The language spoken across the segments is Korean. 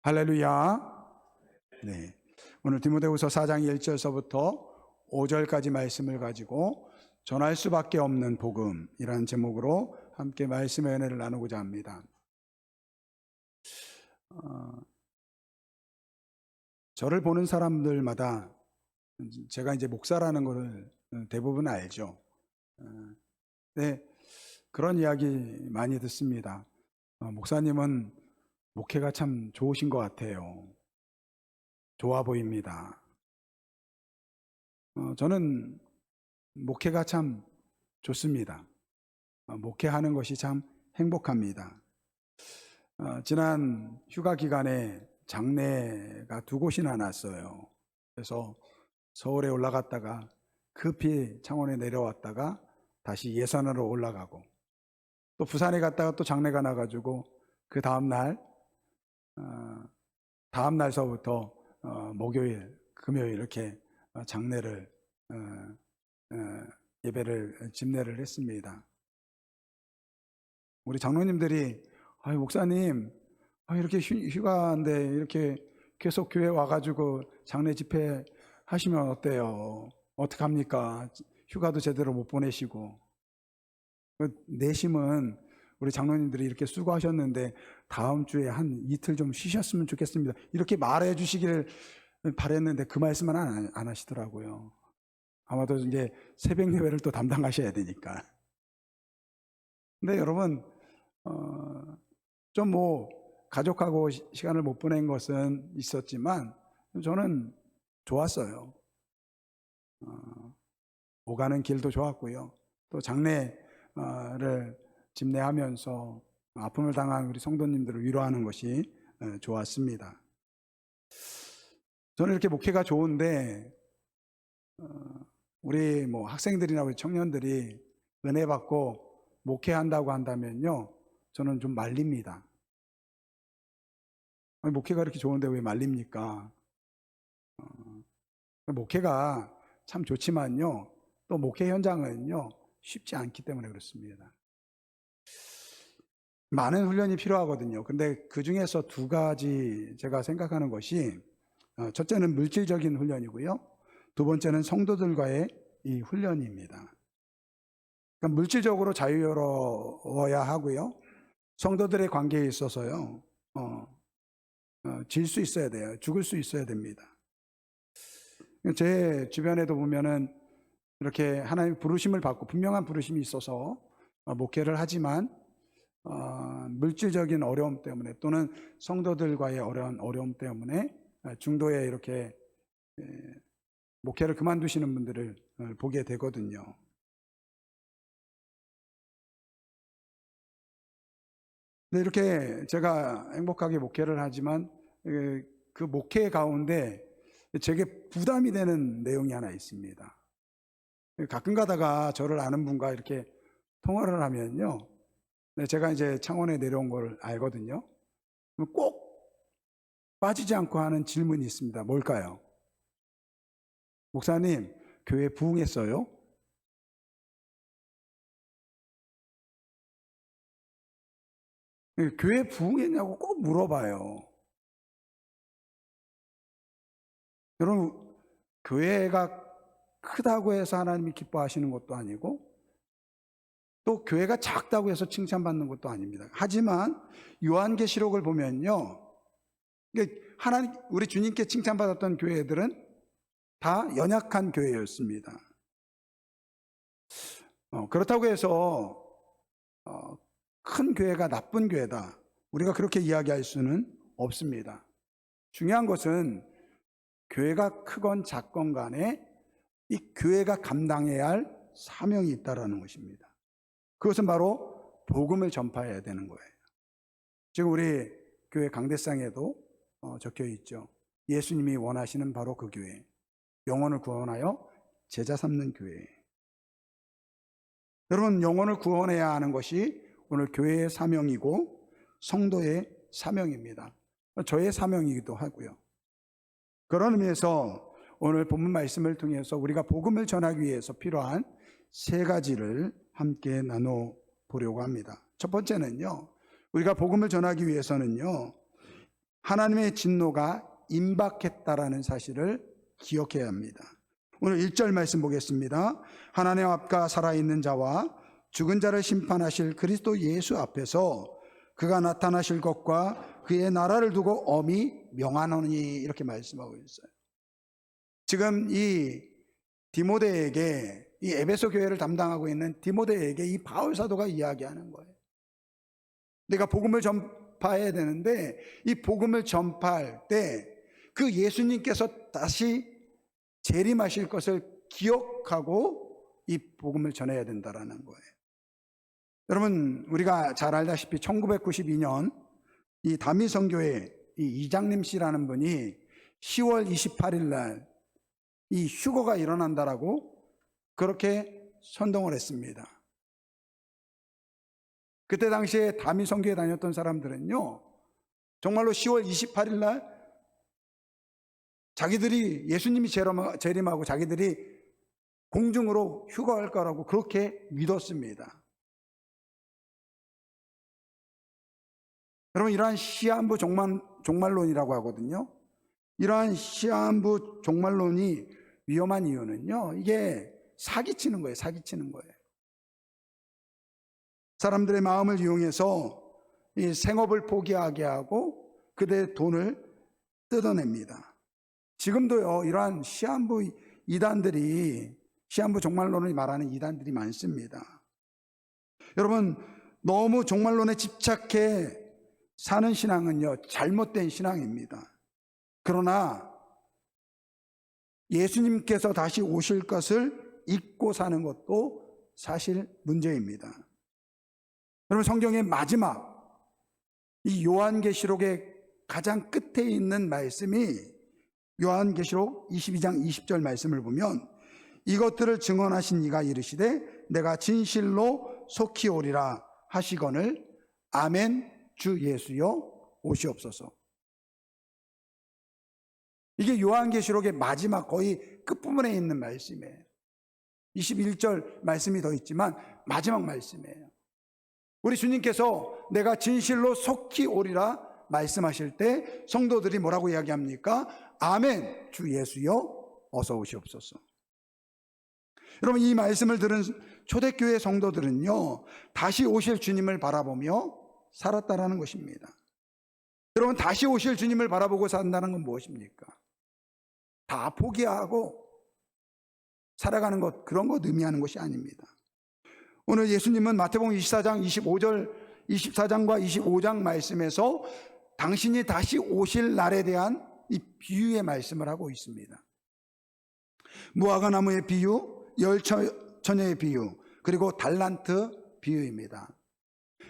할렐루야. 네. 오늘 디모데후서 4장 1절서부터 5절까지 말씀을 가지고 전할 수밖에 없는 복음이라는 제목으로 함께 말씀의 은혜를 나누고자 합니다. 저를 보는 사람들마다 제가 이제 목사라는 것을 대부분 알죠. 네, 그런 이야기 많이 듣습니다. 목사님은 목회가 참 좋으신 것 같아요. 좋아 보입니다. 저는 목회가 참 좋습니다. 목회하는 것이 참 행복합니다. 지난 휴가 기간에 장례가 2곳이나 났어요. 그래서 서울에 올라갔다가 급히 창원에 내려왔다가 다시 예산으로 올라가고, 또 부산에 갔다가 또 장례가 나가지고 그 다음 날서부터 목요일, 금요일 이렇게 장례를 예배를 집례를 했습니다. 우리 장로님들이 목사님 이렇게 휴가인데 이렇게 계속 교회 와가지고 장례 집회 하시면 어때요? 어떡합니까? 휴가도 제대로 못 보내시고. 내심은 우리 장로님들이 이렇게 수고하셨는데 다음 주에 한 이틀 좀 쉬셨으면 좋겠습니다, 이렇게 말해 주시길 바랬는데 그 말씀은 안 하시더라고요. 아마도 이제 새벽 예배를 또 담당하셔야 되니까. 근데 여러분, 좀 가족하고 시간을 못 보낸 것은 있었지만 저는 좋았어요. 오가는 길도 좋았고요. 또 장례를 집례하면서 아픔을 당한 우리 성도님들을 위로하는 것이 좋았습니다. 저는 이렇게 목회가 좋은데 우리 학생들이나 우리 청년들이 은혜 받고 목회한다고 한다면요, 저는 좀 말립니다. 목회가 이렇게 좋은데 왜 말립니까? 목회가 참 좋지만요, 또 목회 현장은요 쉽지 않기 때문에 그렇습니다. 많은 훈련이 필요하거든요. 근데 그 중에서 2가지 제가 생각하는 것이, 첫째는 물질적인 훈련이고요, 2번째는 성도들과의 이 훈련입니다. 그러니까 물질적으로 자유로워야 하고요, 성도들의 관계에 있어서요 질 수 있어야 돼요. 죽을 수 있어야 됩니다. 제 주변에도 보면은 이렇게 하나님 부르심을 받고 분명한 부르심이 있어서 목회를 하지만 물질적인 어려움 때문에 또는 성도들과의 어려움 때문에 중도에 이렇게 목회를 그만두시는 분들을 보게 되거든요. 근데 이렇게 제가 행복하게 목회를 하지만 그 목회 가운데 제게 부담이 되는 내용이 하나 있습니다. 가끔 가다가 저를 아는 분과 이렇게 통화를 하면요, 제가 이제 창원에 내려온 걸 알거든요. 꼭 빠지지 않고 하는 질문이 있습니다. 뭘까요? 목사님, 교회 부흥했어요? 교회 부흥했냐고 꼭 물어봐요. 여러분, 교회가 크다고 해서 하나님이 기뻐하시는 것도 아니고 또 교회가 작다고 해서 칭찬받는 것도 아닙니다. 하지만 요한계시록을 보면요, 하나님, 우리 주님께 칭찬받았던 교회들은 다 연약한 교회였습니다. 그렇다고 해서 큰 교회가 나쁜 교회다, 우리가 그렇게 이야기할 수는 없습니다. 중요한 것은 교회가 크건 작건 간에 이 교회가 감당해야 할 사명이 있다는 것입니다. 그것은 바로 복음을 전파해야 되는 거예요. 지금 우리 교회 강대상에도 적혀 있죠. 예수님이 원하시는 바로 그 교회, 영혼을 구원하여 제자 삼는 교회. 여러분, 영혼을 구원해야 하는 것이 오늘 교회의 사명이고 성도의 사명입니다. 저의 사명이기도 하고요. 그런 의미에서 오늘 본문 말씀을 통해서 우리가 복음을 전하기 위해서 필요한 3가지를 함께 나눠보려고 합니다. 첫 번째는요, 우리가 복음을 전하기 위해서는요, 하나님의 진노가 임박했다라는 사실을 기억해야 합니다. 오늘 1절 말씀 보겠습니다. 하나님 앞과 살아있는 자와 죽은 자를 심판하실 그리스도 예수 앞에서 그가 나타나실 것과 그의 나라를 두고 엄히 명하노니, 이렇게 말씀하고 있어요. 지금 이 디모데에게, 이 에베소 교회를 담당하고 있는 디모데에게 이 바울 사도가 이야기하는 거예요. 내가 복음을 전파해야 되는데 이 복음을 전파할 때 그 예수님께서 다시 재림하실 것을 기억하고 이 복음을 전해야 된다라는 거예요. 여러분, 우리가 잘 알다시피 1992년 이 다미성교회 이 이장림 씨라는 분이 10월 28일 날 이 휴거가 일어난다라고 그렇게 선동을 했습니다. 그때 당시에 다미성교회 다녔던 사람들은요, 정말로 10월 28일 날 자기들이 예수님이 재림하고 자기들이 공중으로 휴거할 거라고 그렇게 믿었습니다. 여러분, 이러한 시한부 종말론이라고 하거든요. 이러한 시한부 종말론이 위험한 이유는요, 이게 사기치는 거예요. 사기치는 거예요. 사람들의 마음을 이용해서 이 생업을 포기하게 하고 그들의 돈을 뜯어냅니다. 지금도요, 이러한 시한부 이단들이, 시한부 종말론을 말하는 이단들이 많습니다. 여러분, 너무 종말론에 집착해 사는 신앙은요, 잘못된 신앙입니다. 그러나 예수님께서 다시 오실 것을 잊고 사는 것도 사실 문제입니다. 여러분, 성경의 마지막 이 요한계시록의 가장 끝에 있는 말씀이 요한계시록 22장 20절 말씀을 보면, 이것들을 증언하신 이가 이르시되 내가 진실로 속히 오리라 하시거늘 아멘 주 예수여 오시옵소서. 이게 요한계시록의 마지막 거의 끝부분에 있는 말씀이에요. 21절 말씀이 더 있지만 마지막 말씀이에요. 우리 주님께서 내가 진실로 속히 오리라 말씀하실 때 성도들이 뭐라고 이야기합니까? 아멘 주 예수여 어서 오시옵소서. 여러분, 이 말씀을 들은 초대교회 성도들은요, 다시 오실 주님을 바라보며 살았다라는 것입니다. 여러분, 다시 오실 주님을 바라보고 산다는 건 무엇입니까? 다 포기하고 살아가는 것, 그런 것 의미하는 것이 아닙니다. 오늘 예수님은 마태복음 24장 24장과 25장 말씀에서 당신이 다시 오실 날에 대한 이 비유의 말씀을 하고 있습니다. 무화과 나무의 비유, 열처녀의 비유, 그리고 달란트 비유입니다.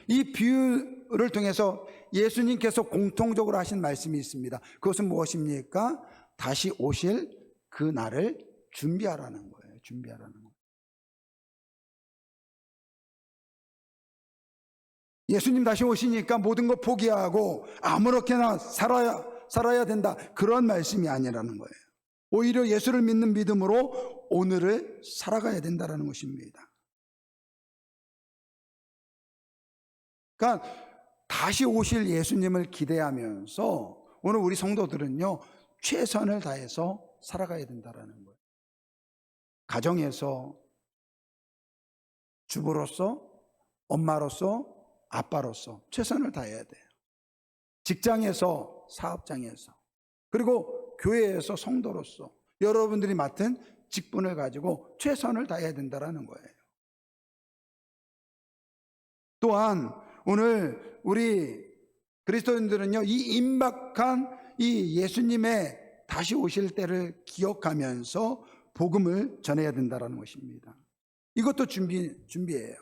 이 비유를 통해서 예수님께서 공통적으로 하신 말씀이 있습니다. 그것은 무엇입니까? 다시 오실 그 날을 준비하라는 거예요. 준비하라는 거예요. 예수님 다시 오시니까 모든 거 포기하고 아무렇게나 살아야 된다, 그런 말씀이 아니라는 거예요. 오히려 예수를 믿는 믿음으로 오늘을 살아가야 된다는 것입니다. 그러니까 다시 오실 예수님을 기대하면서 오늘 우리 성도들은요, 최선을 다해서 살아가야 된다는 거예요. 가정에서, 주부로서, 엄마로서, 아빠로서 최선을 다해야 돼요. 직장에서, 사업장에서, 그리고 교회에서 성도로서 여러분들이 맡은 직분을 가지고 최선을 다해야 된다는 거예요. 또한 오늘 우리 그리스도인들은요, 이 임박한 이 예수님의 다시 오실 때를 기억하면서 복음을 전해야 된다는 것입니다. 이것도 준비예요.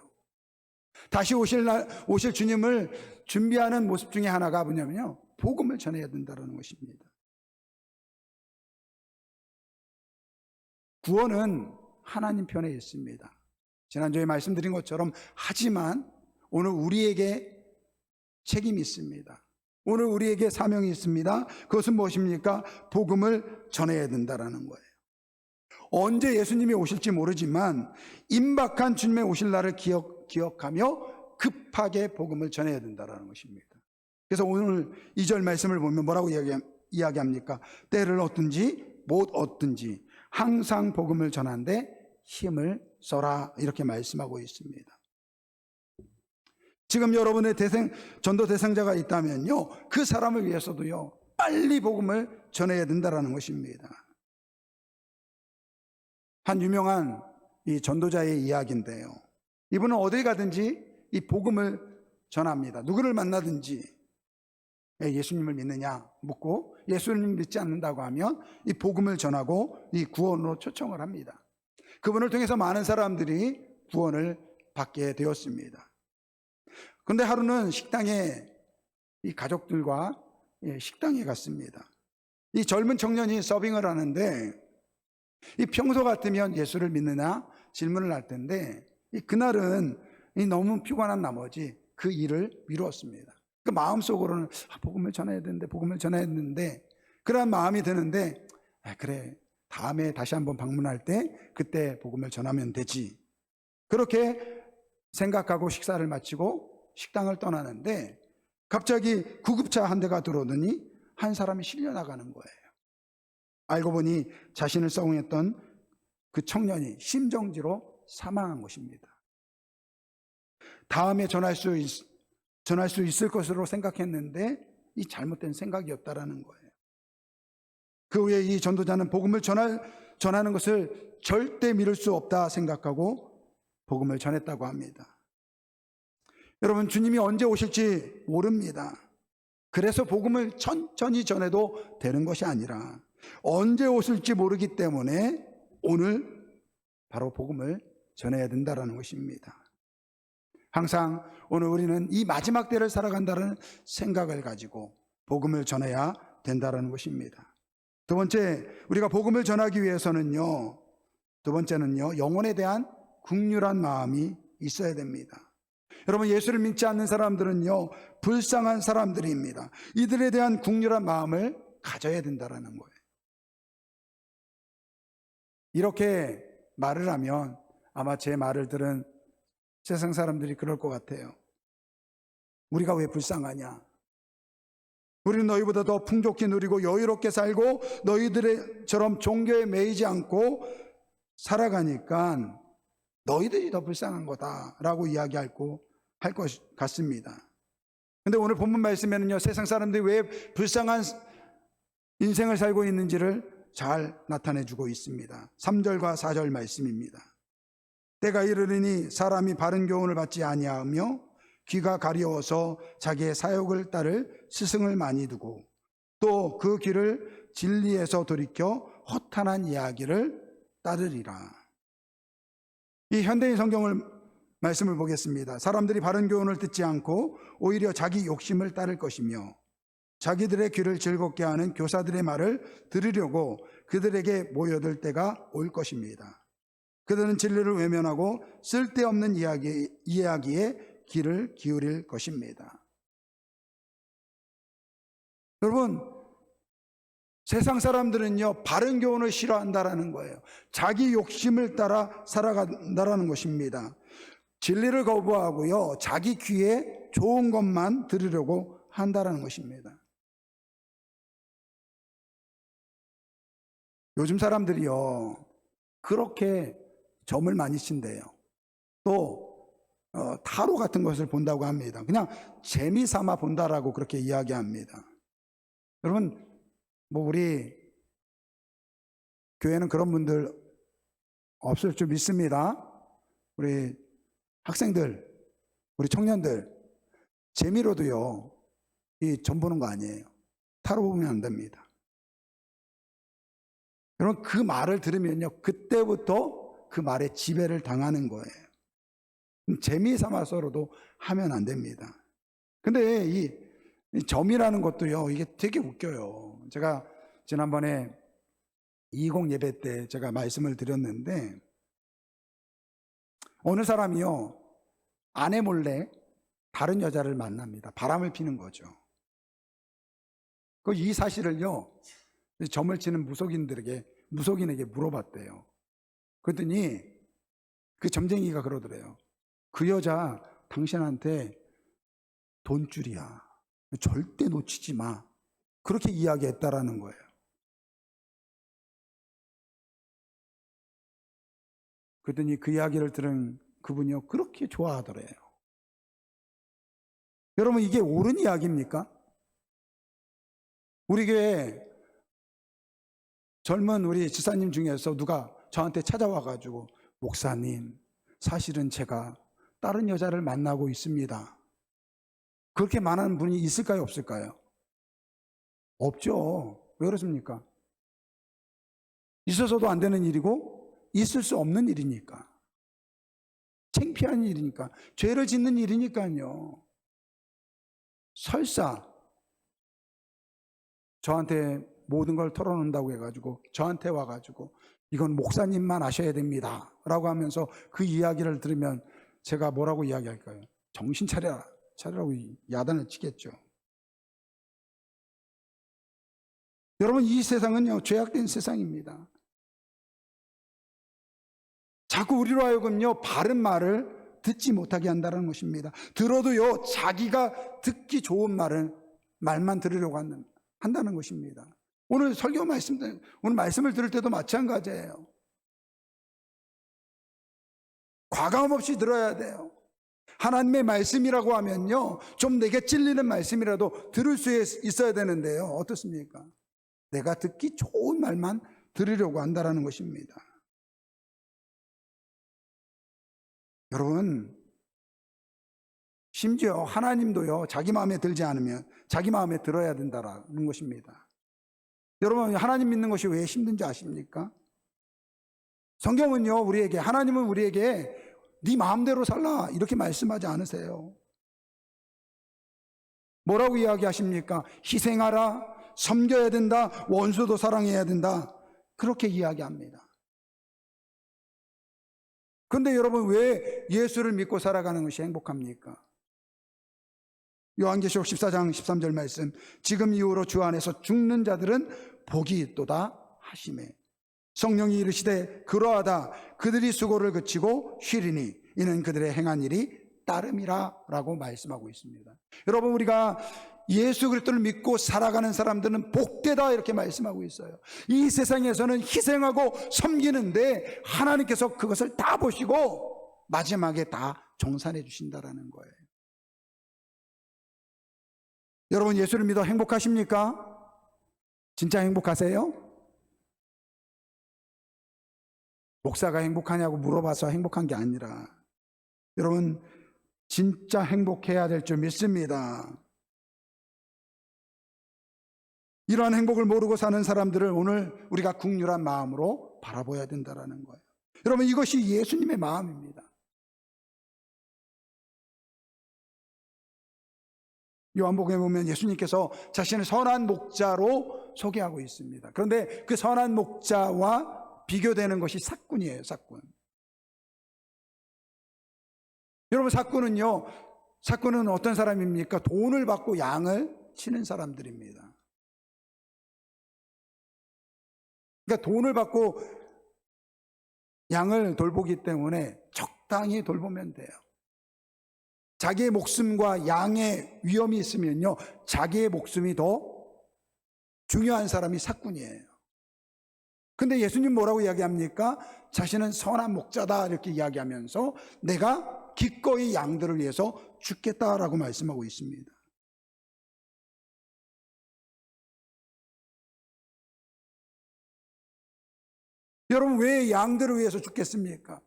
다시 오실 주님을 준비하는 모습 중에 하나가 뭐냐면요, 복음을 전해야 된다는 것입니다. 구원은 하나님 편에 있습니다. 지난주에 말씀드린 것처럼, 하지만 오늘 우리에게 책임이 있습니다. 오늘 우리에게 사명이 있습니다. 그것은 무엇입니까? 복음을 전해야 된다는 거예요. 언제 예수님이 오실지 모르지만 임박한 주님의 오실 날을 기억하며 급하게 복음을 전해야 된다는 것입니다. 그래서 오늘 2절 말씀을 보면 뭐라고 이야기합니까? 때를 얻든지 못 얻든지 항상 복음을 전하는데 힘을 써라, 이렇게 말씀하고 있습니다. 지금 여러분의 전도 대상자가 있다면요, 그 사람을 위해서도요, 빨리 복음을 전해야 된다는 것입니다. 한 유명한 이 전도자의 이야기인데요, 이분은 어디 가든지 이 복음을 전합니다. 누구를 만나든지 예수님을 믿느냐 묻고, 예수님을 믿지 않는다고 하면 이 복음을 전하고 이 구원으로 초청을 합니다. 그분을 통해서 많은 사람들이 구원을 받게 되었습니다. 그런데 하루는 식당에 이 가족들과 식당에 갔습니다. 이 젊은 청년이 서빙을 하는데, 이 평소 같으면 예수를 믿느냐 질문을 할 텐데, 그날은 너무 피곤한 나머지 그 일을 미루었습니다. 그 마음속으로는 복음을 전해야 되는데, 복음을 전해야 되는데, 그런 마음이 드는데, 그래, 다음에 다시 한번 방문할 때 그때 복음을 전하면 되지, 그렇게 생각하고 식사를 마치고 식당을 떠나는데, 갑자기 구급차 한 대가 들어오더니 한 사람이 실려 나가는 거예요. 알고 보니 자신을 서빙했던 그 청년이 심정지로 사망한 것입니다. 다음에 전할 수 있을 것으로 생각했는데 이 잘못된 생각이었다라는 거예요. 그 후에 이 전도자는 복음을 전하는 것을 절대 미룰 수 없다 생각하고 복음을 전했다고 합니다. 여러분, 주님이 언제 오실지 모릅니다. 그래서 복음을 천천히 전해도 되는 것이 아니라 언제 오실지 모르기 때문에 오늘 바로 복음을 전해야 된다는 것입니다. 항상 오늘 우리는 이 마지막 때를 살아간다는 생각을 가지고 복음을 전해야 된다는 것입니다. 두 번째, 우리가 복음을 전하기 위해서는요, 두 번째는요, 영혼에 대한 긍휼한 마음이 있어야 됩니다. 여러분, 예수를 믿지 않는 사람들은요, 불쌍한 사람들입니다. 이들에 대한 긍휼한 마음을 가져야 된다는 거예요. 이렇게 말을 하면 아마 제 말을 들은 세상 사람들이 그럴 것 같아요. 우리가 왜 불쌍하냐? 우리는 너희보다 더 풍족히 누리고 여유롭게 살고 너희들처럼 종교에 매이지 않고 살아가니까 너희들이 더 불쌍한 거다라고 이야기할 것 같습니다. 그런데 오늘 본문 말씀에는요, 세상 사람들이 왜 불쌍한 인생을 살고 있는지를 잘 나타내주고 있습니다. 3절과 4절 말씀입니다. 때가 이르리니 사람이 바른 교훈을 받지 아니하며 귀가 가려워서 자기의 사욕을 따를 스승을 많이 두고 또 그 길을 진리에서 돌이켜 허탄한 이야기를 따르리라. 이 현대인 성경을 말씀을 보겠습니다. 사람들이 바른 교훈을 듣지 않고 오히려 자기 욕심을 따를 것이며 자기들의 귀를 즐겁게 하는 교사들의 말을 들으려고 그들에게 모여들 때가 올 것입니다. 그들은 진리를 외면하고 쓸데없는 이야기에 귀를 기울일 것입니다. 여러분, 세상 사람들은요, 바른 교훈을 싫어한다라는 거예요. 자기 욕심을 따라 살아간다라는 것입니다. 진리를 거부하고요, 자기 귀에 좋은 것만 들으려고 한다라는 것입니다. 요즘 사람들이요, 그렇게 점을 많이 친대요. 또 타로 같은 것을 본다고 합니다. 그냥 재미삼아 본다라고 그렇게 이야기합니다. 여러분, 우리 교회는 그런 분들 없을 줄 믿습니다. 우리 학생들, 우리 청년들, 재미로도요, 이 점 보는 거 아니에요. 타로 보면 안 됩니다. 여러분, 그 말을 들으면요, 그때부터 그 말에 지배를 당하는 거예요. 재미삼아서로도 하면 안 됩니다. 근데 이 점이라는 것도요, 이게 되게 웃겨요. 제가 지난번에 20 예배 때 제가 말씀을 드렸는데, 어느 사람이요, 아내 몰래 다른 여자를 만납니다. 바람을 피는 거죠. 이 사실을요, 점을 치는 무속인에게 물어봤대요. 그랬더니 그 점쟁이가 그러더래요. 그 여자 당신한테 돈줄이야. 절대 놓치지 마. 그렇게 이야기했다라는 거예요. 그랬더니 그 이야기를 들은 그분이요, 그렇게 좋아하더래요. 여러분, 이게 옳은 이야기입니까? 우리 교회 젊은 우리 지사님 중에서 누가 저한테 찾아와가지고, 목사님, 사실은 제가 다른 여자를 만나고 있습니다. 그렇게 말하는 분이 있을까요, 없을까요? 없죠. 왜 그렇습니까? 있어서도 안 되는 일이고 있을 수 없는 일이니까. 창피한 일이니까. 죄를 짓는 일이니까요. 설사 저한테 모든 걸 털어놓는다고 해가지고 저한테 와가지고 이건 목사님만 아셔야 됩니다 라고 하면서 그 이야기를 들으면 제가 뭐라고 이야기할까요? 정신 차려라, 차리라고 야단을 치겠죠. 여러분, 이 세상은요, 죄악된 세상입니다. 자꾸 우리로 하여금요, 바른 말을 듣지 못하게 한다는 것입니다. 들어도요, 자기가 듣기 좋은 말만 들으려고 한다는 것입니다. 오늘 설교 오늘 말씀을 들을 때도 마찬가지예요. 과감 없이 들어야 돼요. 하나님의 말씀이라고 하면요, 좀 내게 찔리는 말씀이라도 들을 수 있어야 되는데요, 어떻습니까? 내가 듣기 좋은 말만 들으려고 한다는 것입니다. 여러분, 심지어 하나님도요, 자기 마음에 들지 않으면 자기 마음에 들어야 된다는 것입니다. 여러분, 하나님 믿는 것이 왜 힘든지 아십니까? 성경은요, 하나님은 우리에게 네 마음대로 살라 이렇게 말씀하지 않으세요. 뭐라고 이야기하십니까? 희생하라, 섬겨야 된다, 원수도 사랑해야 된다, 그렇게 이야기합니다. 그런데 여러분, 왜 예수를 믿고 살아가는 것이 행복합니까? 요한계시록 14장 13절 말씀, 지금 이후로 주 안에서 죽는 자들은 복이 있도다 하시매, 성령이 이르시되 그러하다 그들이 수고를 그치고 쉬리니 이는 그들의 행한 일이 따름이라 라고 말씀하고 있습니다. 여러분, 우리가 예수 그리스도를 믿고 살아가는 사람들은 복되다 이렇게 말씀하고 있어요. 이 세상에서는 희생하고 섬기는데 하나님께서 그것을 다 보시고 마지막에 다 정산해 주신다라는 거예요. 여러분, 예수를 믿어 행복하십니까? 진짜 행복하세요? 목사가 행복하냐고 물어봐서 행복한 게 아니라 여러분, 진짜 행복해야 될 줄 믿습니다. 이러한 행복을 모르고 사는 사람들을 오늘 우리가 긍휼한 마음으로 바라봐야 된다는 거예요. 여러분, 이것이 예수님의 마음입니다. 요한복음에 보면 예수님께서 자신을 선한 목자로 소개하고 있습니다. 그런데 그 선한 목자와 비교되는 것이 삭군이에요, 삭군. 여러분, 삭군은 어떤 사람입니까? 돈을 받고 양을 치는 사람들입니다. 그러니까 돈을 받고 양을 돌보기 때문에 적당히 돌보면 돼요. 자기의 목숨과 양의 위험이 있으면요, 자기의 목숨이 더 중요한 사람이 삭군이에요. 근데 예수님 뭐라고 이야기합니까? 자신은 선한 목자다 이렇게 이야기하면서 내가 기꺼이 양들을 위해서 죽겠다라고 말씀하고 있습니다. 여러분, 왜 양들을 위해서 죽겠습니까?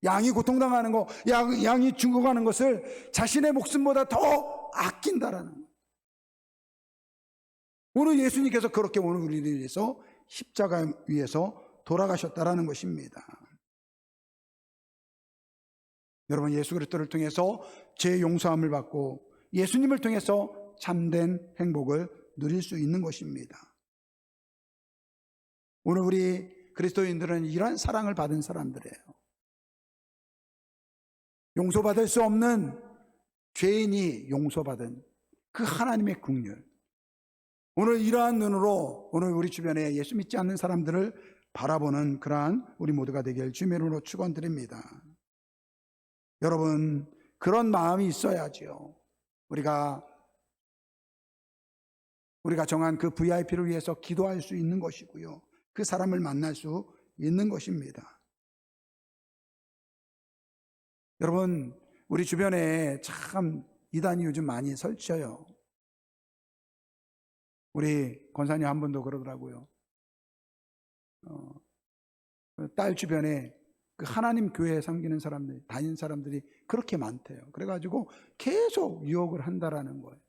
양이 고통당하는 거, 양이 죽어가는 것을 자신의 목숨보다 더 아낀다라는 거예요. 오늘 예수님께서 그렇게 오늘 우리를 위해서 십자가 위에서 돌아가셨다라는 것입니다. 여러분, 예수 그리스도를 통해서 죄 용서함을 받고 예수님을 통해서 참된 행복을 누릴 수 있는 것입니다. 오늘 우리 그리스도인들은 이러한 사랑을 받은 사람들이에요. 용서받을 수 없는 죄인이 용서받은 그 하나님의 긍휼. 오늘 이러한 눈으로 오늘 우리 주변에 예수 믿지 않는 사람들을 바라보는 그러한 우리 모두가 되길 주의 이름으로 축원드립니다. 여러분, 그런 마음이 있어야죠. 우리가 우리가 정한 그 VIP를 위해서 기도할 수 있는 것이고요. 그 사람을 만날 수 있는 것입니다. 여러분, 우리 주변에 참 이단이 요즘 많이 설쳐요. 우리 권사님 한 분도 그러더라고요. 딸 주변에 그 하나님 교회에 섬기는 사람들, 다니는 사람들이 그렇게 많대요. 그래가지고 계속 유혹을 한다라는 거예요.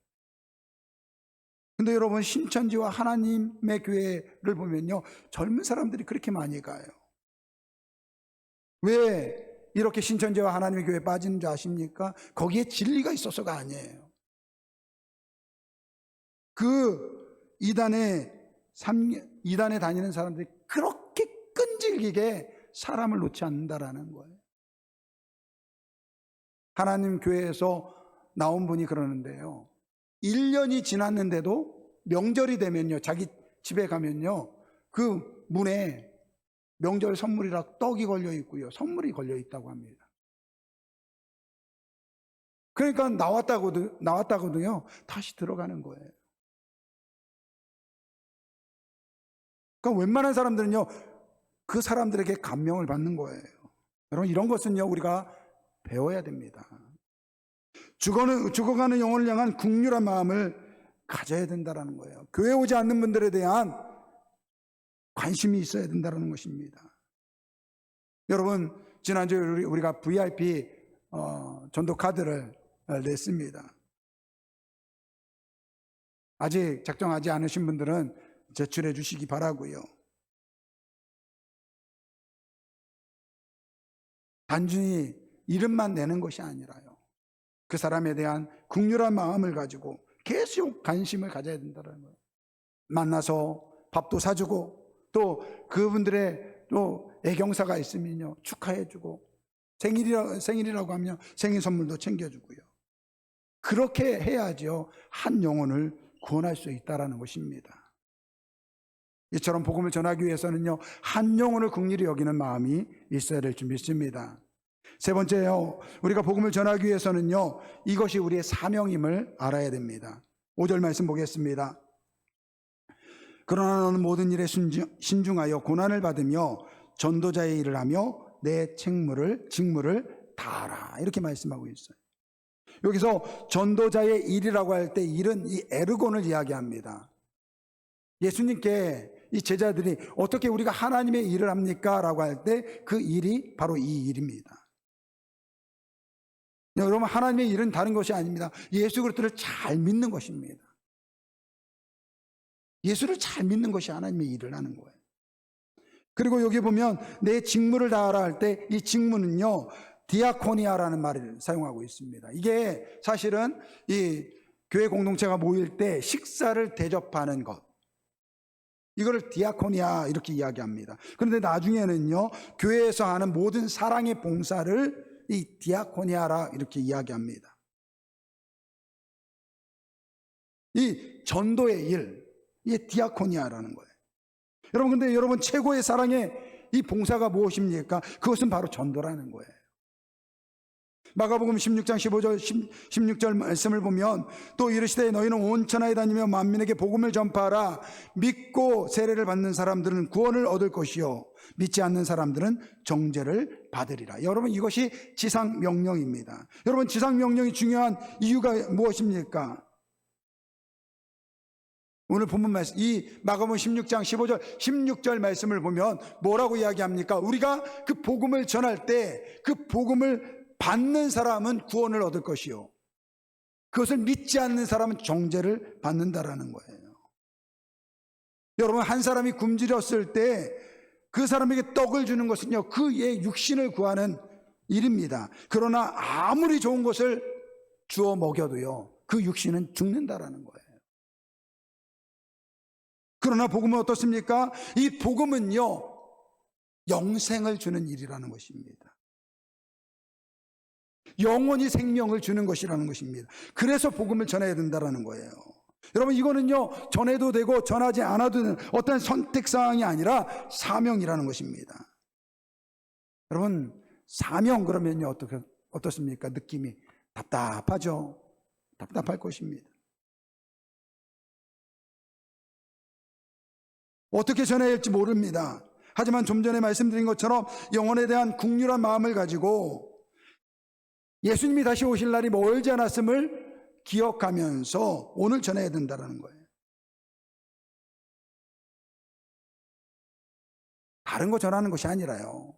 근데 여러분, 신천지와 하나님의 교회를 보면요, 젊은 사람들이 그렇게 많이 가요. 왜 이렇게 신천지와 하나님의 교회에 빠지는 줄 아십니까? 거기에 진리가 있어서가 아니에요. 그 이단에 다니는 사람들이 그렇게 끈질기게 사람을 놓지 않는다라는 거예요. 하나님 교회에서 나온 분이 그러는데요, 1년이 지났는데도 명절이 되면요, 자기 집에 가면요, 그 문에 명절 선물이라 떡이 걸려 있고요, 선물이 걸려 있다고 합니다. 그러니까 나왔다거든요, 다시 들어가는 거예요. 그러니까 웬만한 사람들은요, 그 사람들에게 감명을 받는 거예요. 여러분, 이런 것은요, 우리가 배워야 됩니다. 죽어가는 영혼을 향한 긍휼한 마음을 가져야 된다는 거예요. 교회 오지 않는 분들에 대한 관심이 있어야 된다는 것입니다. 여러분, 지난주에 우리가 VIP 전도 카드를 냈습니다. 아직 작성하지 않으신 분들은 제출해 주시기 바라고요. 단순히 이름만 내는 것이 아니라요, 그 사람에 대한 긍휼한 마음을 가지고 계속 관심을 가져야 된다는 거예요. 만나서 밥도 사주고, 또 그분들의 또 애경사가 있으면요, 축하해주고, 생일이라고 하면 생일 선물도 챙겨주고요. 그렇게 해야죠, 한 영혼을 구원할 수 있다는 것입니다. 이처럼 복음을 전하기 위해서는요, 한 영혼을 긍휼히 여기는 마음이 있어야 될 줄 믿습니다. 세 번째요, 우리가 복음을 전하기 위해서는요, 이것이 우리의 사명임을 알아야 됩니다. 5절 말씀 보겠습니다. 그러나 너는 모든 일에 신중하여 고난을 받으며 전도자의 일을 하며 내 직무를 다하라, 이렇게 말씀하고 있어요. 여기서 전도자의 일이라고 할 때 일은 이 에르곤을 이야기합니다. 예수님께 이 제자들이 어떻게 우리가 하나님의 일을 합니까? 라고 할 때 그 일이 바로 이 일입니다. 여러분, 하나님의 일은 다른 것이 아닙니다. 예수 그리스도를 잘 믿는 것입니다. 예수를 잘 믿는 것이 하나님의 일을 하는 거예요. 그리고 여기 보면 내 직무를 다하라 할 때 이 직무는요, 디아코니아라는 말을 사용하고 있습니다. 이게 사실은 이 교회 공동체가 모일 때 식사를 대접하는 것, 이거를 디아코니아 이렇게 이야기합니다. 그런데 나중에는요, 교회에서 하는 모든 사랑의 봉사를 이 디아코니아라 이렇게 이야기합니다. 이 전도의 일, 이게 디아코니아라는 거예요. 여러분, 근데 여러분, 최고의 사랑의 이 봉사가 무엇입니까? 그것은 바로 전도라는 거예요. 마가복음 16장 15절 16절 말씀을 보면, 또 이르시되 너희는 온 천하에 다니며 만민에게 복음을 전파하라. 믿고 세례를 받는 사람들은 구원을 얻을 것이요 믿지 않는 사람들은 정죄를 받으리라. 여러분, 이것이 지상명령입니다. 여러분, 지상명령이 중요한 이유가 무엇입니까? 오늘 본문 말씀, 이 마가복음 16장 15절 16절 말씀을 보면 뭐라고 이야기합니까? 우리가 그 복음을 전할 때 그 복음을 받는 사람은 구원을 얻을 것이요 그것을 믿지 않는 사람은 정죄를 받는다라는 거예요. 여러분, 한 사람이 굶주렸을 때 그 사람에게 떡을 주는 것은요, 그의 육신을 구하는 일입니다. 그러나 아무리 좋은 것을 주어 먹여도요, 그 육신은 죽는다라는 거예요. 그러나 복음은 어떻습니까? 이 복음은요, 영생을 주는 일이라는 것입니다. 영원히 생명을 주는 것이라는 것입니다. 그래서 복음을 전해야 된다는 거예요. 여러분, 이거는요, 전해도 되고 전하지 않아도 되는 어떤 선택사항이 아니라 사명이라는 것입니다. 여러분, 사명 그러면요, 어떻습니까? 느낌이 답답하죠. 답답할 것입니다. 어떻게 전해야 할지 모릅니다. 하지만 좀 전에 말씀드린 것처럼 영혼에 대한 국률한 마음을 가지고 예수님이 다시 오실 날이 멀지 않았음을 기억하면서 오늘 전해야 된다는 거예요. 다른 거 전하는 것이 아니라요.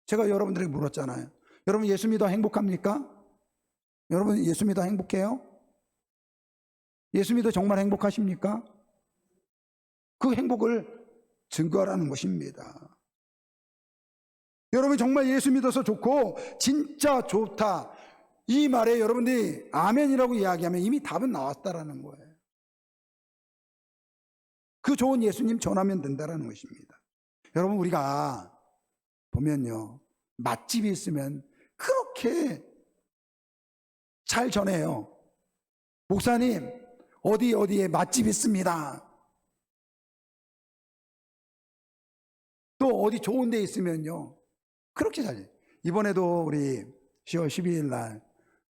제가 여러분들에게 물었잖아요. 여러분 예수 믿어 행복합니까? 여러분 예수 믿어 행복해요? 예수 믿어 정말 행복하십니까? 그 행복을 증거하라는 것입니다. 여러분 정말 예수 믿어서 좋고 진짜 좋다, 이 말에 여러분들이 아멘이라고 이야기하면 이미 답은 나왔다라는 거예요. 그 좋은 예수님 전하면 된다라는 것입니다. 여러분 우리가 보면요, 맛집이 있으면 그렇게 잘 전해요. 목사님 어디에 맛집 있습니다. 또 어디 좋은 데 있으면요 그렇게 잘. 이번에도 우리 10월 12일 날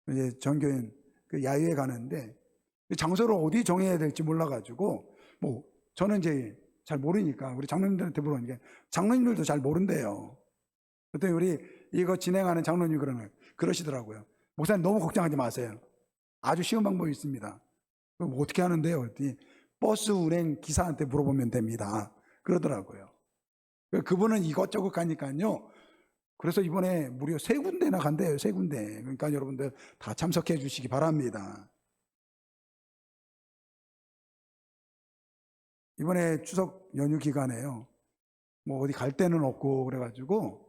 이제 전교인 그 야유회 가는데 장소를 어디 정해야 될지 몰라가지고 뭐 저는 이제 잘 모르니까 우리 장로님들한테 물어보니까 장로님들도 잘 모른대요. 그랬더니 우리 이거 진행하는 장로님 그러시더라고요. 목사님 너무 걱정하지 마세요. 아주 쉬운 방법이 있습니다. 그럼 어떻게 하는데요? 그랬더니 버스 운행 기사한테 물어보면 됩니다. 그러더라고요. 그분은 이것저것 가니까요. 그래서 이번에 무려 3군데나 간대요. 3군데. 그러니까 여러분들 다 참석해 주시기 바랍니다. 이번에 추석 연휴 기간에요, 뭐 어디 갈 데는 없고 그래가지고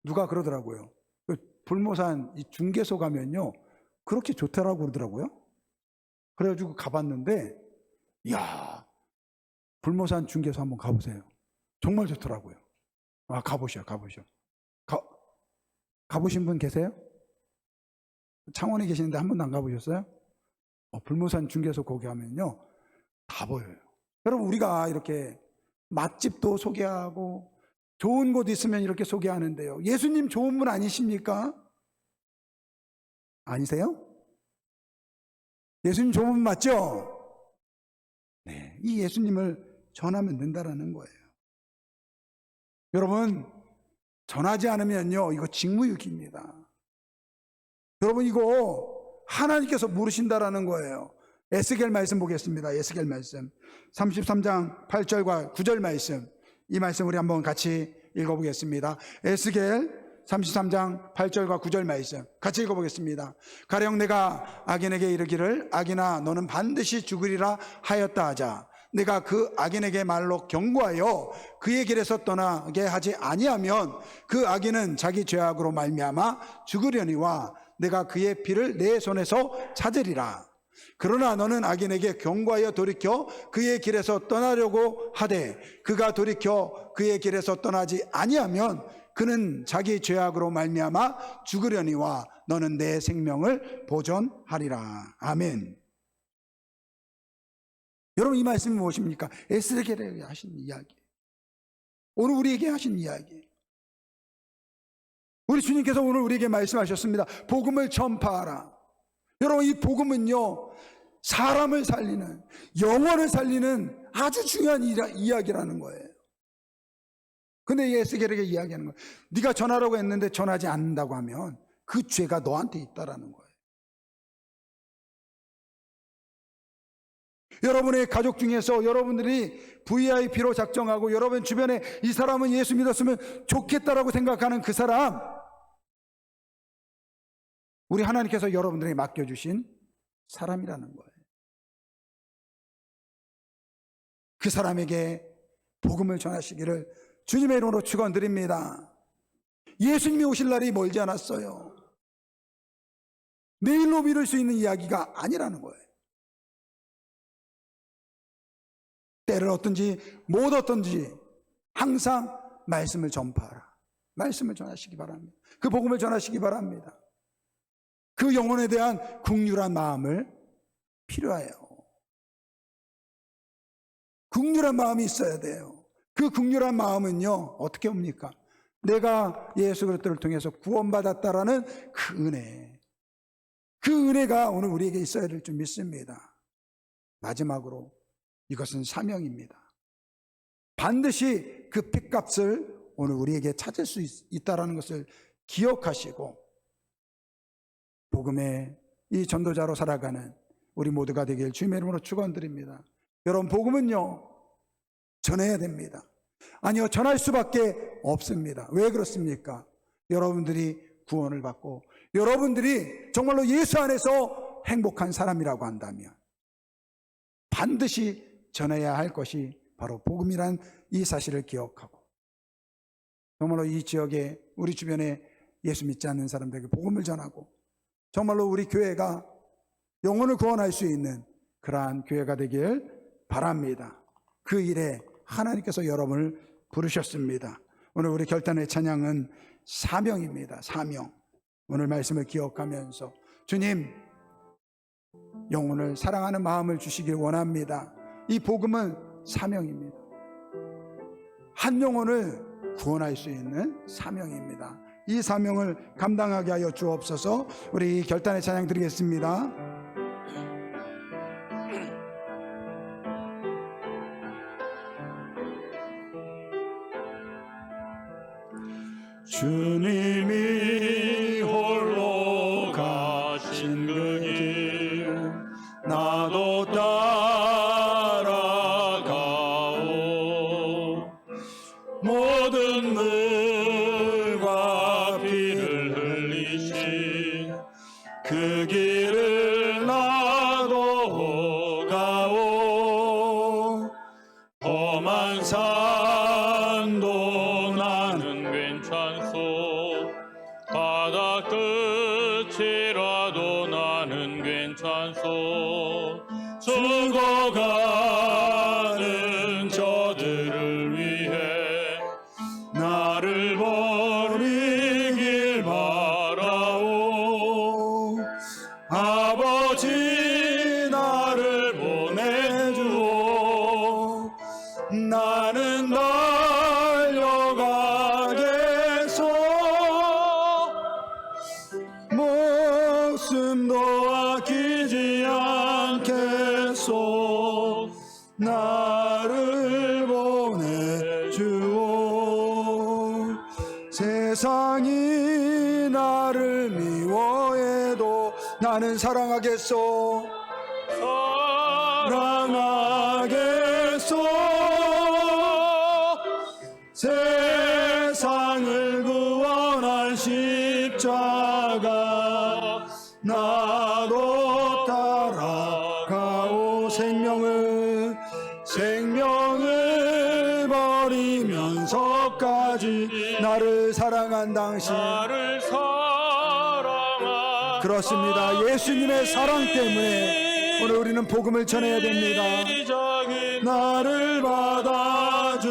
누가 그러더라고요. 불모산 이 중개소 가면요 그렇게 좋더라고 그러더라고요. 그래가지고 가봤는데, 이야, 불모산 중개소 한번 가보세요. 정말 좋더라고요. 아, 가보셔. 가보신 분 계세요? 창원에 계시는데 한 번도 안 가보셨어요? 불모산 중개소 거기 하면요 다 보여요. 여러분 우리가 이렇게 맛집도 소개하고 좋은 곳 있으면 이렇게 소개하는데요, 예수님 좋은 분 아니십니까? 아니세요? 예수님 좋은 분 맞죠? 네, 이 예수님을 전하면 된다라는 거예요. 여러분 전하지 않으면요 이거 직무유기입니다. 여러분 이거 하나님께서 물으신다라는 거예요. 에스겔 말씀 보겠습니다. 에스겔 말씀 33장 8절과 9절 말씀, 이 말씀 우리 한번 같이 읽어보겠습니다. 에스겔 33장 8절과 9절 말씀 같이 읽어보겠습니다. 가령 내가 악인에게 이르기를 악인아 너는 반드시 죽으리라 하였다 하자, 내가 그 악인에게 말로 경고하여 그의 길에서 떠나게 하지 아니하면 그 악인은 자기 죄악으로 말미암아 죽으려니와 내가 그의 피를 내 손에서 찾으리라. 그러나 너는 악인에게 경고하여 돌이켜 그의 길에서 떠나려고 하되 그가 돌이켜 그의 길에서 떠나지 아니하면 그는 자기 죄악으로 말미암아 죽으려니와 너는 내 생명을 보존하리라. 아멘. 여러분 이 말씀이 무엇입니까? 에스겔에게 하신 이야기, 오늘 우리에게 하신 이야기. 우리 주님께서 오늘 우리에게 말씀하셨습니다. 복음을 전파하라. 여러분 이 복음은요 사람을 살리는, 영혼을 살리는 아주 중요한 이야기라는 거예요. 근데 이 에스겔에게 이야기하는 거예요. 네가 전하라고 했는데 전하지 않는다고 하면 그 죄가 너한테 있다라는 거예요. 여러분의 가족 중에서 여러분들이 VIP로 작정하고 여러분 주변에 이 사람은 예수 믿었으면 좋겠다라고 생각하는 그 사람, 우리 하나님께서 여러분들에게 맡겨주신 사람이라는 거예요. 그 사람에게 복음을 전하시기를 주님의 이름으로 축원드립니다. 예수님이 오실 날이 멀지 않았어요. 내일로 미룰 수 있는 이야기가 아니라는 거예요. 때를 얻든지 못 얻든지 항상 말씀을 전파하라. 말씀을 전하시기 바랍니다. 그 복음을 전하시기 바랍니다. 그 영혼에 대한 긍휼한 마음을 필요해요. 긍휼한 마음이 있어야 돼요. 그 긍휼한 마음은요 어떻게 옵니까? 내가 예수 그리스도를 통해서 구원받았다라는 그 은혜, 그 은혜가 오늘 우리에게 있어야 될 줄 믿습니다. 마지막으로 이것은 사명입니다. 반드시 그 핏값을 오늘 우리에게 찾을 수 있다는 것을 기억하시고 복음의 이 전도자로 살아가는 우리 모두가 되길 주님의 이름으로 축원드립니다. 여러분, 복음은요 전해야 됩니다. 아니요, 전할 수밖에 없습니다. 왜 그렇습니까? 여러분들이 구원을 받고 여러분들이 정말로 예수 안에서 행복한 사람이라고 한다면 반드시 전해야 할 것이 바로 복음이란 이 사실을 기억하고 정말로 이 지역에 우리 주변에 예수 믿지 않는 사람들에게 복음을 전하고 정말로 우리 교회가 영혼을 구원할 수 있는 그러한 교회가 되길 바랍니다. 그 일에 하나님께서 여러분을 부르셨습니다. 오늘 우리 결단의 찬양은 사명입니다. 사명. 오늘 말씀을 기억하면서 주님, 영혼을 사랑하는 마음을 주시길 원합니다. 이 복음은 사명입니다. 한 영혼을 구원할 수 있는 사명입니다. 이 사명을 감당하게 하여 주옵소서. 우리 결단의 찬양 드리겠습니다. 주님이 홀로 가신 그 길 나도 따라가오. 모든 물과 피를 흘리신 그 길을 나도 가오. 험한 산도 나는 괜찮소. 바다 끝이라도 나는 괜찮소. 죽어가는 저들을 위해 나를 버리길 바라오. 아버지 나를 보내주오. 나는 달려가겠소. 목숨도 아끼지 않겠소. 나를 보내주오. 세상이 나를 미워해도 나는 사랑하겠소. 사랑하겠소. 세상을 구원한 십자가 나도 따라가오. 생명을 버리면서까지 나를 사랑한 당신. 그렇습니다. 예수님의 사랑 때문에 오늘 우리는 복음을 전해야 됩니다. 나를 받아주오.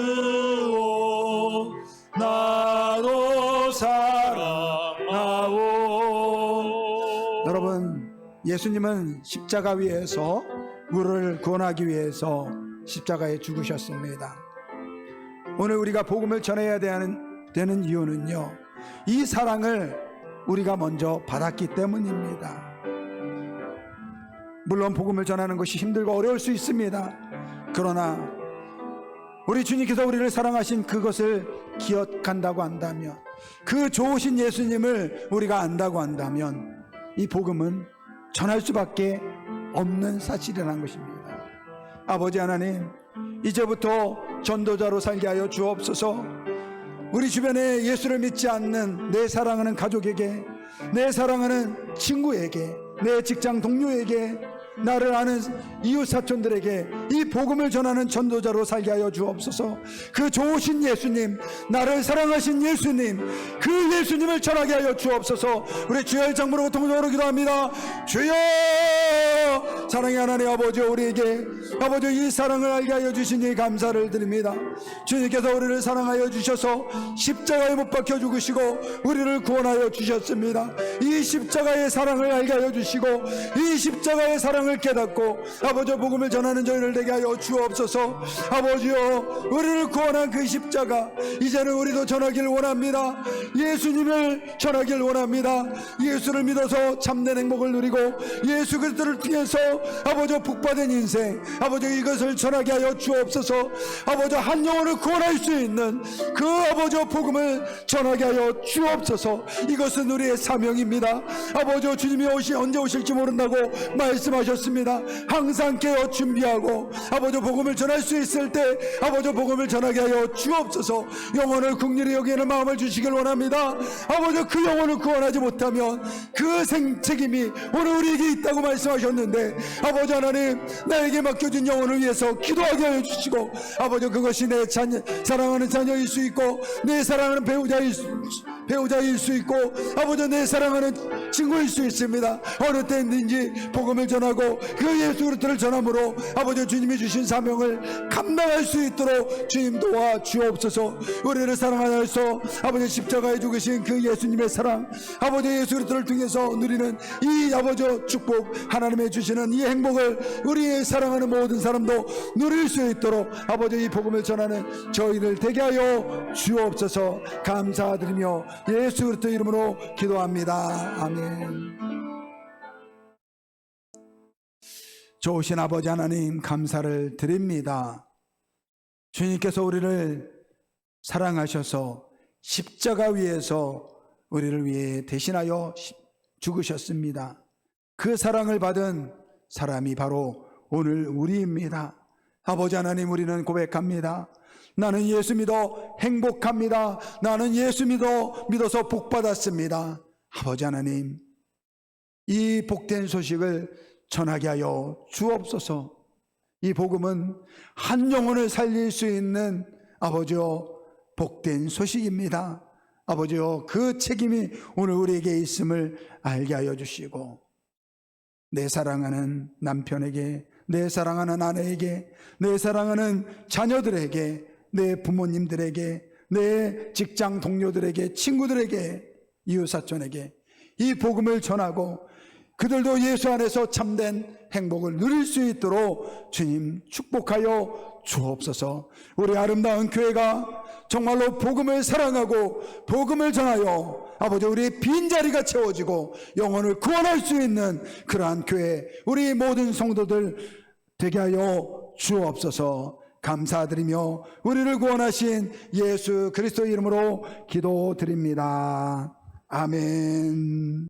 나도 사랑하오. 여러분, 예수님은 십자가 위에서 우리를 구원하기 위해서 십자가에 죽으셨습니다. 오늘 우리가 복음을 전해야 되는 이유는요, 이 사랑을 우리가 먼저 받았기 때문입니다. 물론 복음을 전하는 것이 힘들고 어려울 수 있습니다. 그러나 우리 주님께서 우리를 사랑하신 그것을 기억한다고 한다면, 그 좋으신 예수님을 우리가 안다고 한다면 이 복음은 전할 수밖에 없는 사실이라는 것입니다. 아버지 하나님, 이제부터 전도자로 살게 하여 주옵소서. 우리 주변에 예수를 믿지 않는 내 사랑하는 가족에게, 내 사랑하는 친구에게, 내 직장 동료에게, 나를 아는 이웃 사촌들에게 이 복음을 전하는 전도자로 살게 하여 주옵소서. 그 좋으신 예수님, 나를 사랑하신 예수님, 그 예수님을 전하게 하여 주옵소서. 우리 주여 장부로 통성으로 기도합니다. 주여, 사랑의 하나님 아버지, 우리에게 아버지 이 사랑을 알게 하여 주시니 감사를 드립니다. 주님께서 우리를 사랑하여 주셔서 십자가에 못 박혀 죽으시고 우리를 구원하여 주셨습니다. 이 십자가의 사랑을 알게 하여 주시고 이 십자가의 사랑을 깨닫고 아버지 복음을 전하는 저희를 되게 하여 주옵소서. 아버지여, 우리를 구원한 그 십자가 이제는 우리도 전하길 원합니다. 예수님을 전하길 원합니다. 예수를 믿어서 참된 행복을 누리고 예수 그리스도를 통해서 통해서 아버지 복받은 인생 아버지 이것을 전하게 하여 주옵소서. 아버지 한 영혼을 구원할 수 있는 그 아버지 복음을 전하게 하여 주옵소서. 이것은 우리의 사명입니다. 아버지 주님이 언제 오실지 모른다고 말씀하셨습니다. 항상 깨어 준비하고 아버지 복음을 전할 수 있을 때 아버지 복음을 전하게 하여 주옵소서. 영혼을 긍휼히 여기는 마음을 주시길 원합니다. 아버지 그 영혼을 구원하지 못하면 그 생책임이 오늘 우리에게 있다고 말씀하셨는데 아버지 하나님 나에게 맡겨진 영혼을 위해서 기도하게 하여 주시고 아버지 그것이 내 사랑하는 자녀일 수 있고 내 사랑하는 배우자일 수 있고 아버지 내 사랑하는 친구일 수 있습니다. 어느 때든지 복음을 전하고 그 예수 그리스도를 전함으로 아버지 주님이 주신 사명을 감당할 수 있도록 주님 도와 주옵소서. 우리를 사랑하여서 아버지 십자가에 죽으신 그 예수님의 사랑 아버지 예수 그리스도를 통해서 누리는 이 아버지 축복 하나님의 주시는 이 행복을 우리의 사랑하는 모든 사람도 누릴 수 있도록 아버지 이 복음을 전하는 저희를 되게 하여 주옵소서. 감사드리며 예수 그리스도 이름으로 기도합니다. 아멘. 좋으신 아버지 하나님 감사를 드립니다. 주님께서 우리를 사랑하셔서 십자가 위에서 우리를 위해 대신하여 죽으셨습니다. 그 사랑을 받은 사람이 바로 오늘 우리입니다. 아버지 하나님 우리는 고백합니다. 나는 예수 믿어 행복합니다. 나는 예수 믿어서 복받았습니다. 아버지 하나님 이 복된 소식을 전하게 하여 주옵소서. 이 복음은 한 영혼을 살릴 수 있는 아버지여 복된 소식입니다. 아버지여 그 책임이 오늘 우리에게 있음을 알게 하여 주시고 내 사랑하는 남편에게 내 사랑하는 아내에게 내 사랑하는 자녀들에게 내 부모님들에게 내 직장 동료들에게 친구들에게 이웃사촌에게 이 복음을 전하고 그들도 예수 안에서 참된 행복을 누릴 수 있도록 주님 축복하여 주옵소서. 우리 아름다운 교회가 정말로 복음을 사랑하고 복음을 전하여 아버지 우리의 빈자리가 채워지고 영혼을 구원할 수 있는 그러한 교회 우리 모든 성도들 되게 하여 주옵소서. 감사드리며 우리를 구원하신 예수 그리스도 이름으로 기도드립니다. 아멘.